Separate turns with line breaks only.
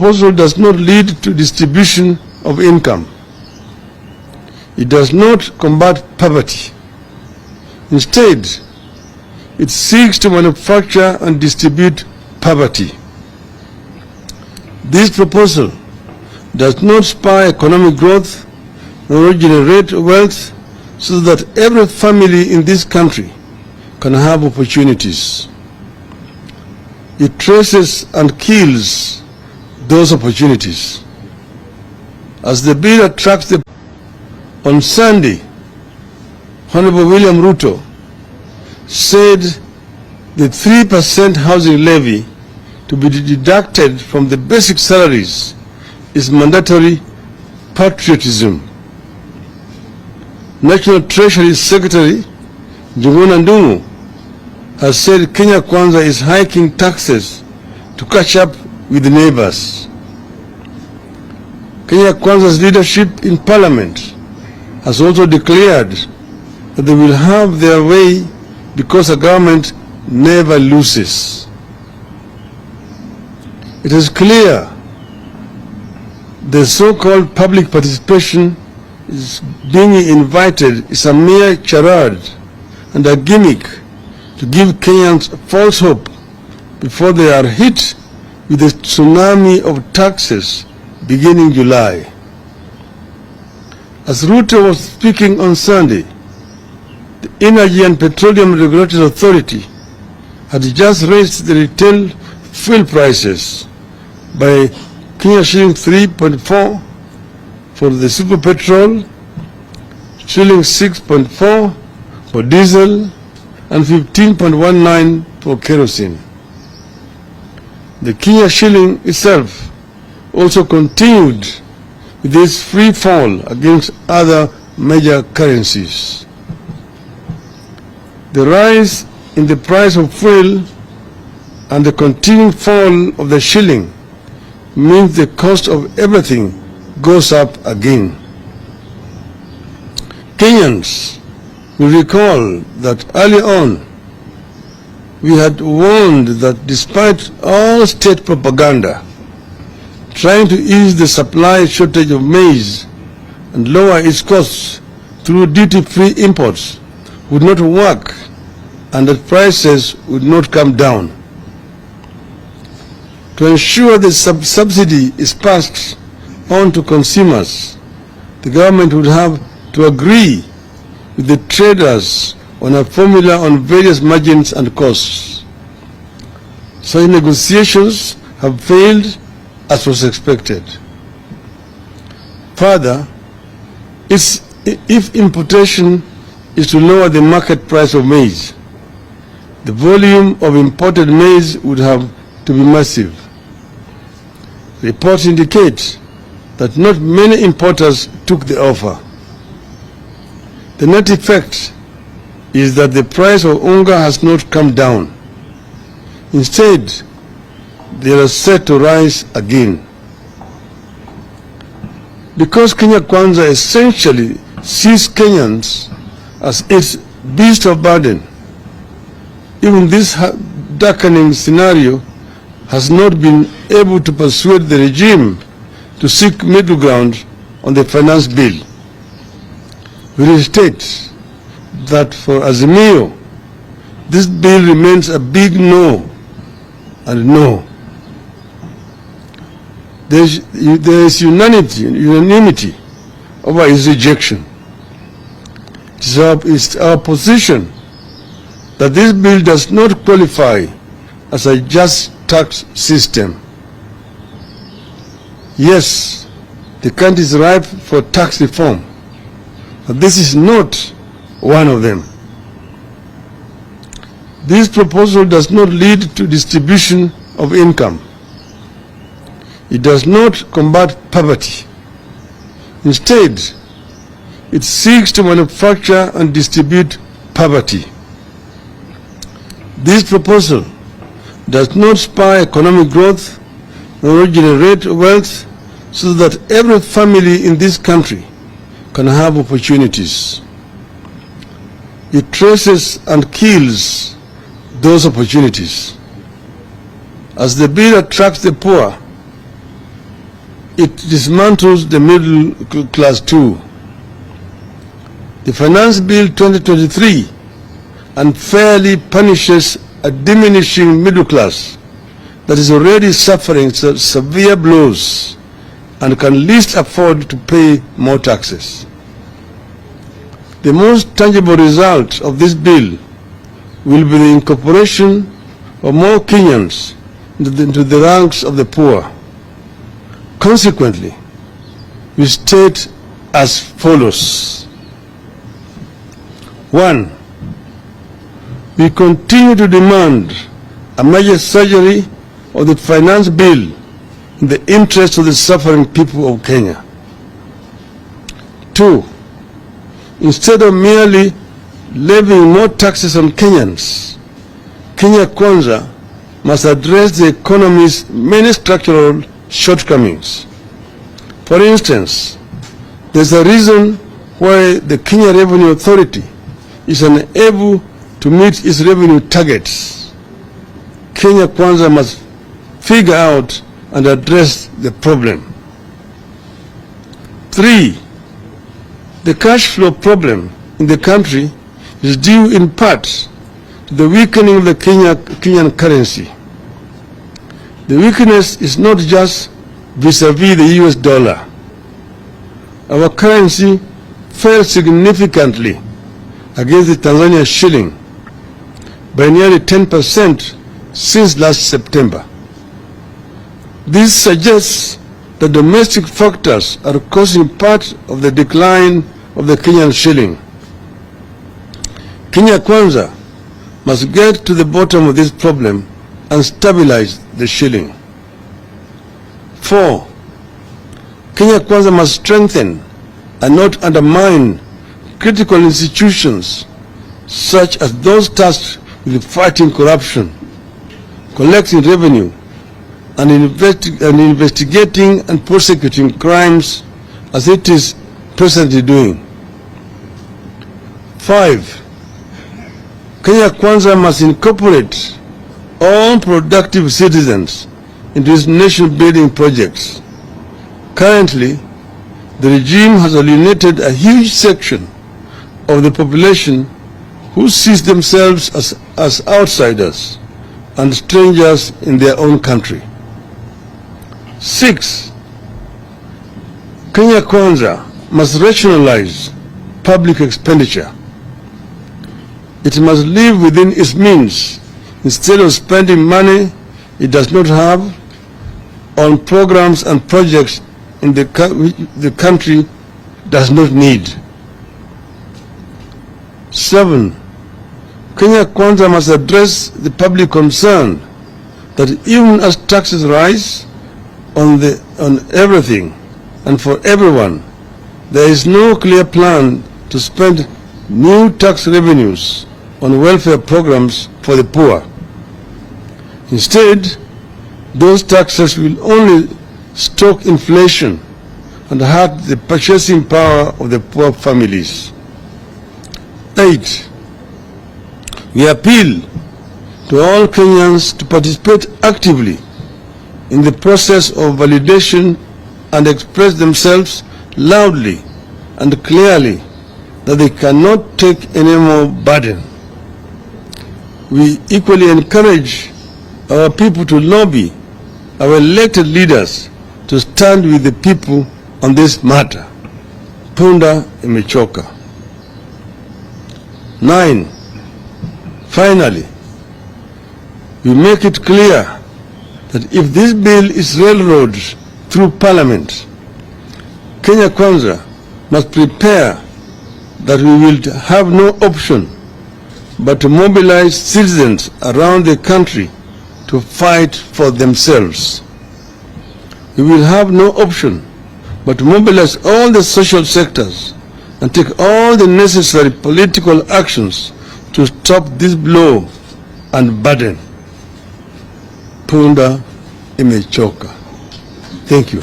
Proposal does not lead to distribution of income. It does not combat poverty. Instead, it seeks to manufacture and distribute poverty. This proposal does not spur economic growth nor generate wealth so that every family in this country can have opportunities. It traces and kills those opportunities. As the bill attracts the on Sunday, Honorable William Ruto said the 3% housing levy to be deducted from the basic salaries is mandatory patriotism. National Treasury Secretary Joho has said Kenya Kwanza is hiking taxes to catch up with the neighbors. Kenya Kwanza's leadership in Parliament has also declared that they will have their way because a government never loses. It is clear the so-called public participation is being invited is a mere charade and a gimmick to give Kenyans false hope before they are hit with a tsunami of taxes beginning July. As Ruto was speaking on Sunday, the Energy and Petroleum Regulatory Authority had just raised the retail fuel prices by Kenya shilling 3.4 for the super petrol, shilling 6.4 for diesel, and 15.19 for kerosene. The Kenya shilling itself also continued with this free fall against other major currencies. The rise in the price of fuel and the continued fall of the shilling means the cost of everything goes up again. Kenyans will recall that early on we had warned that despite all state propaganda trying to ease the supply shortage of maize and lower its costs through duty-free imports would not work and that prices would not come down. To ensure the subsidy is passed on to consumers, the government would have to agree with the traders on a formula on various margins and costs. Such negotiations have failed as was expected. Further, if importation is to lower the market price of maize, the volume of imported maize would have to be massive. Reports indicate that not many importers took the offer. The net effect is that the price of unga has not come down. Instead, they are set to rise again. Because Kenya Kwanza essentially sees Kenyans as its beast of burden, even this darkening scenario has not been able to persuade the regime to seek middle ground on the finance bill. We state that for azimio, this bill remains a big no and no. There is unanimity over its rejection. It is our position that this bill does not qualify as a just tax system. Yes, the country is ripe for tax reform, but this is not one of them. This proposal does not lead to distribution of income. It does not combat poverty. Instead, it seeks to manufacture and distribute poverty. This proposal does not spur economic growth nor generate wealth so that every family in this country can have opportunities. It traces and kills those opportunities. As the bill attracts the poor, it dismantles the middle class too. The Finance Bill 2023 unfairly punishes a diminishing middle class that is already suffering severe blows and can least afford to pay more taxes. The most tangible result of this bill will be the incorporation of more Kenyans into the ranks of the poor. Consequently, we state as follows. 1. We continue to demand a major surgery of the finance bill in the interest of the suffering people of Kenya. 2. Instead of merely levying more taxes on Kenyans, Kenya Kwanza must address the economy's many structural shortcomings. For instance, there's a reason why the Kenya Revenue Authority is unable to meet its revenue targets. Kenya Kwanza must figure out and address the problem. 3. The cash flow problem in the country is due in part to the weakening of the Kenyan currency. The weakness is not just vis-a-vis the US dollar. Our currency fell significantly against the Tanzania shilling by nearly 10% since last September. This suggests that domestic factors are causing part of the decline of the Kenyan shilling. Kenya Kwanza must get to the bottom of this problem and stabilize the shilling. 4. Kenya Kwanza must strengthen and not undermine critical institutions such as those tasked with fighting corruption, collecting revenue, and investigating and prosecuting crimes as it is presently doing. 5. Kenya Kwanza must incorporate all productive citizens into its nation-building projects. Currently, the regime has alienated a huge section of the population who sees themselves as outsiders and strangers in their own country. 6. Kenya Kwanza must rationalize public expenditure. It must live within its means instead of spending money it does not have on programs and projects in the country does not need. 7. Kenya Kwanza must address the public concern that even as taxes rise on everything and for everyone, there is no clear plan to spend new tax revenues on welfare programs for the poor. Instead, those taxes will only stoke inflation and hurt the purchasing power of the poor families. 8. We appeal to all Kenyans to participate actively in the process of validation and express themselves loudly and clearly that they cannot take any more burden. We equally encourage our people to lobby our elected leaders to stand with the people on this matter. Punda Imechoka. 9. Finally, we make it clear that if this bill is railroaded through Parliament, Kenya Kwanza must prepare that we will have no option but to mobilize citizens around the country to fight for themselves. We will have no option but to mobilize all the social sectors and take all the necessary political actions to stop this blow and burden. Punda Imechoka. Thank you.